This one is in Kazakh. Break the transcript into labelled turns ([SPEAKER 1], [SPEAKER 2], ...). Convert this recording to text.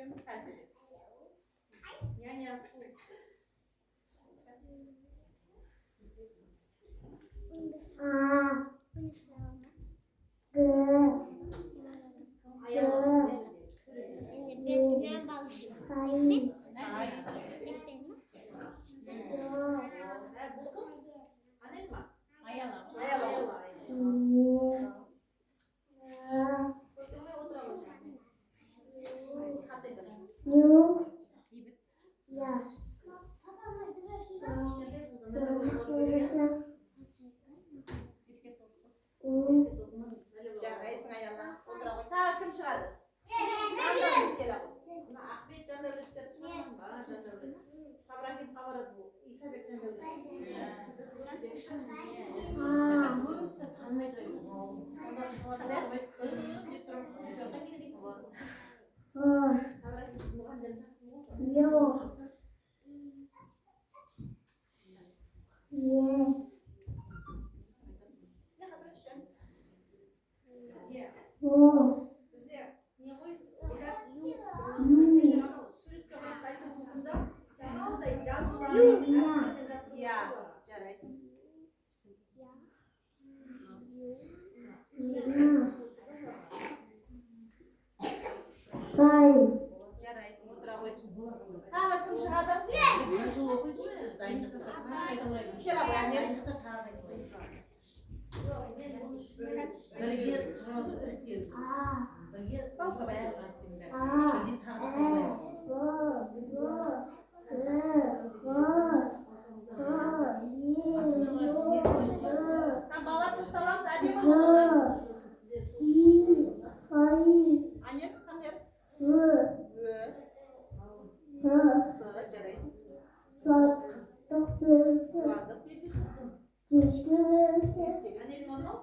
[SPEAKER 1] Чем кәдір. Няня су. Жарайсың аяла. Отыра ғой. Тағы кім шығады? Жандәулет келе ғой. Мына Ахмет Жандәулеттер шығармадың ба? Жандәулет. Сабрахим қабарады бұл. Исабек Жандәулет.
[SPEAKER 2] Көбісі танымайды.
[SPEAKER 1] Бізде не ғой? Сендер анау суретке қарап айтып отырғанда анаудай жазулар. Иә, жарайсың. Жарайсың, отыра ғой. Тағы кім шығады? Кел абай, әне.
[SPEAKER 2] Бірге сразу іріктеу. Бірге бәрі
[SPEAKER 1] Там балалар тошталамыз, әдемі болады. Әне, қандай? Жарайсың. Қуандық берді қызғын. Әне, мынау?